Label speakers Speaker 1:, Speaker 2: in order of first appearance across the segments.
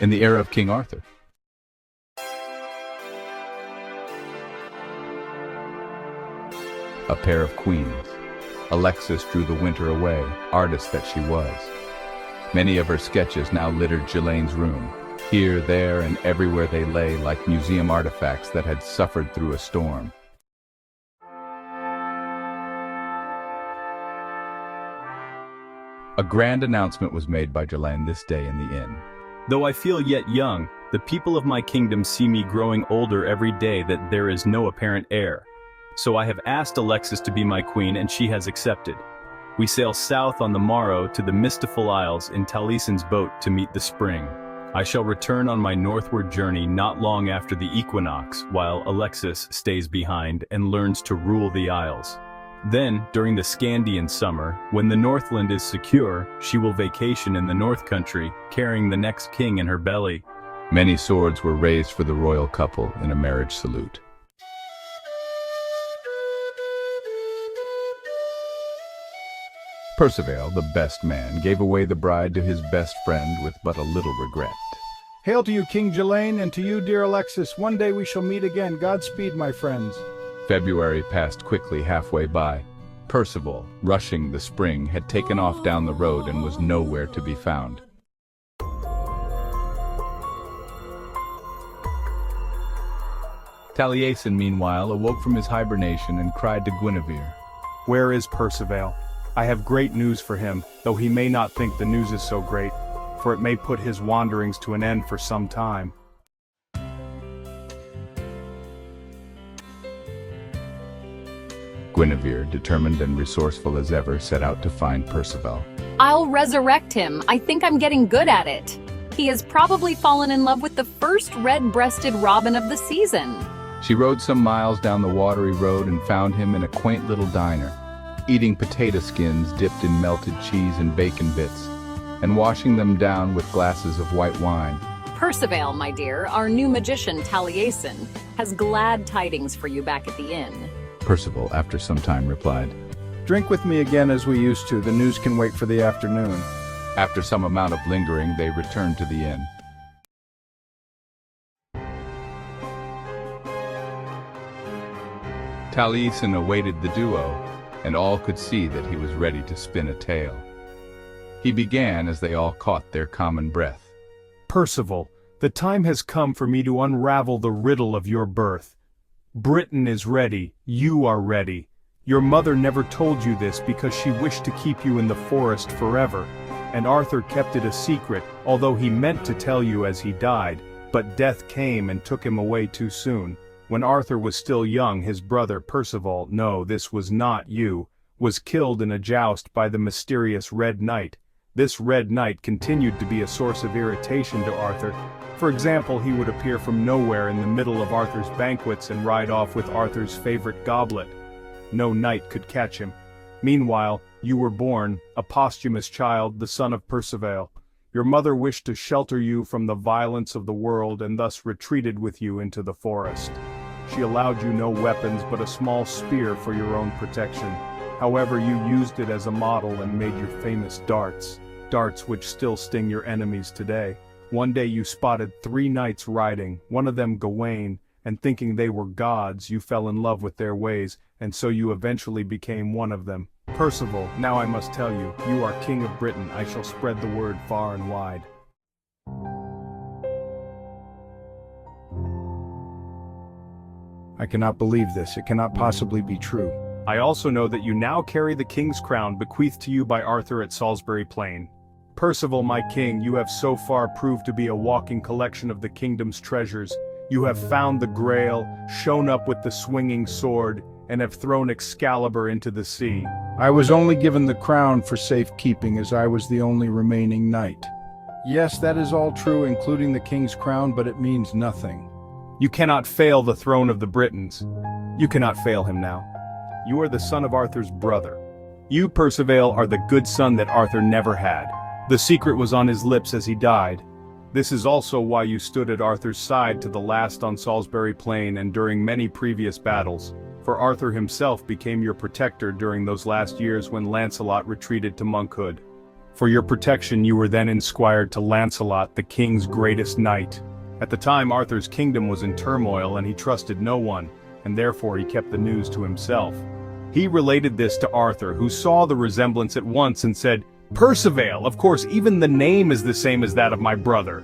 Speaker 1: in the era of King Arthur. A pair of queens. Alexis drew the winter away, artist that she was. Many of her sketches now littered Ghislaine's room. Here, there, and everywhere they lay like museum artifacts that had suffered through a storm. A grand announcement was made by Ghislaine this day in the inn.
Speaker 2: Though I feel yet young, the people of my kingdom see me growing older every day that there is no apparent heir. So I have asked Alexis to be my queen and she has accepted. We sail south on the morrow to the Mystical Isles in Taliesin's boat to meet the spring. I shall return on my northward journey not long after the equinox, while Alexis stays behind and learns to rule the isles. Then, during the Scandian summer, when the Northland is secure, she will vacation in the North Country, carrying the next king in her belly.
Speaker 1: Many swords were raised for the royal couple in a marriage salute. Perceval, the best man, gave away the bride to his best friend with but a little regret.
Speaker 3: Hail to you, King Ghislaine, and to you, dear Alexis. One day we shall meet again. Godspeed, my friends.
Speaker 1: February passed quickly halfway by. Perceval, rushing the spring, had taken off down the road and was nowhere to be found. Taliesin, meanwhile, awoke from his hibernation and cried to Guinevere,
Speaker 3: Where is Perceval? I have great news for him, though he may not think the news is so great, for it may put his wanderings to an end for some time.
Speaker 1: Guinevere, determined and resourceful as ever, set out to find Perceval.
Speaker 4: I'll resurrect him. I think I'm getting good at it. He has probably fallen in love with the first red-breasted robin of the season.
Speaker 1: She rode some miles down the watery road and found him in a quaint little diner, eating potato skins dipped in melted cheese and bacon bits, and washing them down with glasses of white wine.
Speaker 4: Perceval, my dear, our new magician Taliesin, has glad tidings for you back at the inn.
Speaker 1: Perceval, after some time, replied,
Speaker 3: Drink with me again as we used to. The news can wait for the afternoon.
Speaker 1: After some amount of lingering, they returned to the inn. Taliesin awaited the duo, and all could see that he was ready to spin a tale. He began as they all caught their common breath.
Speaker 3: Perceval, the time has come for me to unravel the riddle of your birth. Britain is ready, you are ready. Your mother never told you this because she wished to keep you in the forest forever, and Arthur kept it a secret, although he meant to tell you as he died, but death came and took him away too soon. When Arthur was still young, his brother Perceval, no, this was not you, was killed in a joust by the mysterious Red Knight. This Red Knight continued to be a source of irritation to Arthur. For example, he would appear from nowhere in the middle of Arthur's banquets and ride off with Arthur's favorite goblet. No knight could catch him. Meanwhile, you were born, a posthumous child, the son of Perceval. Your mother wished to shelter you from the violence of the world and thus retreated with you into the forest. She allowed you no weapons but a small spear for your own protection. However, you used it as a model and made your famous darts. Darts which still sting your enemies today. One day you spotted 3 knights riding, one of them Gawain, and thinking they were gods, you fell in love with their ways, and so you eventually became one of them. Perceval, now I must tell you, you are king of Britain. I shall spread the word far and wide. I cannot believe this. It cannot possibly be true. I also know that you now carry the king's crown bequeathed to you by Arthur at Salisbury Plain. Perceval, my king, you have so far proved to be a walking collection of the kingdom's treasures. You have found the Grail, shown up with the swinging sword, and have thrown Excalibur into the sea. I was only given the crown for safekeeping as I was the only remaining knight. Yes, that is all true, including the king's crown, but it means nothing. You cannot fail the throne of the Britons. You cannot fail him now. You are the son of Arthur's brother. You, Perceval, are the good son that Arthur never had. The secret was on his lips as he died. This is also why you stood at Arthur's side to the last on Salisbury Plain and during many previous battles, for Arthur himself became your protector during those last years when Lancelot retreated to monkhood. For your protection you were then insquired to Lancelot, the king's greatest knight. At the time Arthur's kingdom was in turmoil and he trusted no one, and therefore he kept the news to himself. He related this to Arthur, who saw the resemblance at once and said, "Perceval, of course even the name is the same as that of my brother."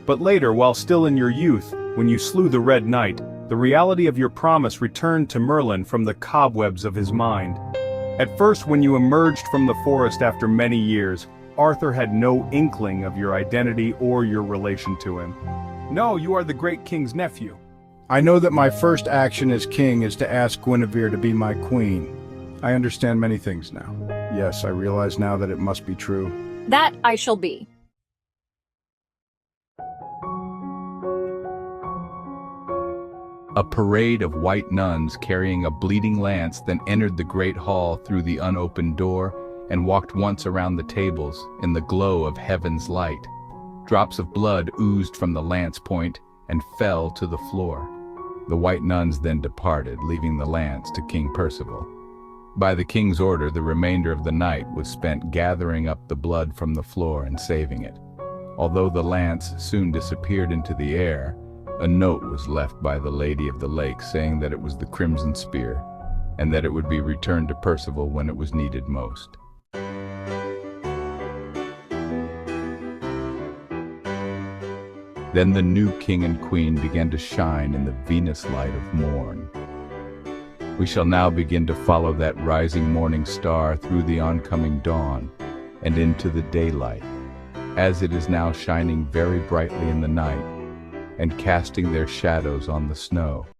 Speaker 3: But later, while still in your youth, when you slew the Red Knight, the reality of your promise returned to Merlin from the cobwebs of his mind. At first, when you emerged from the forest after many years, Arthur had no inkling of your identity or your relation to him. No, you are the great king's nephew.
Speaker 5: I know that my first action as king is to ask Guinevere to be my queen. I understand many things now. Yes, I realize now that it must be true.
Speaker 4: That I shall be.
Speaker 1: A parade of white nuns carrying a bleeding lance then entered the great hall through the unopened door and walked once around the tables in the glow of heaven's light. Drops of blood oozed from the lance point and fell to the floor. The white nuns then departed, leaving the lance to King Percival. By the king's order, the remainder of the night was spent gathering up the blood from the floor and saving it. Although the lance soon disappeared into the air, a note was left by the Lady of the Lake saying that it was the Crimson Spear, and that it would be returned to Percival when it was needed most. Then the new king and queen began to shine in the Venus light of morn. We shall now begin to follow that rising morning star through the oncoming dawn and into the daylight, as it is now shining very brightly in the night and casting their shadows on the snow.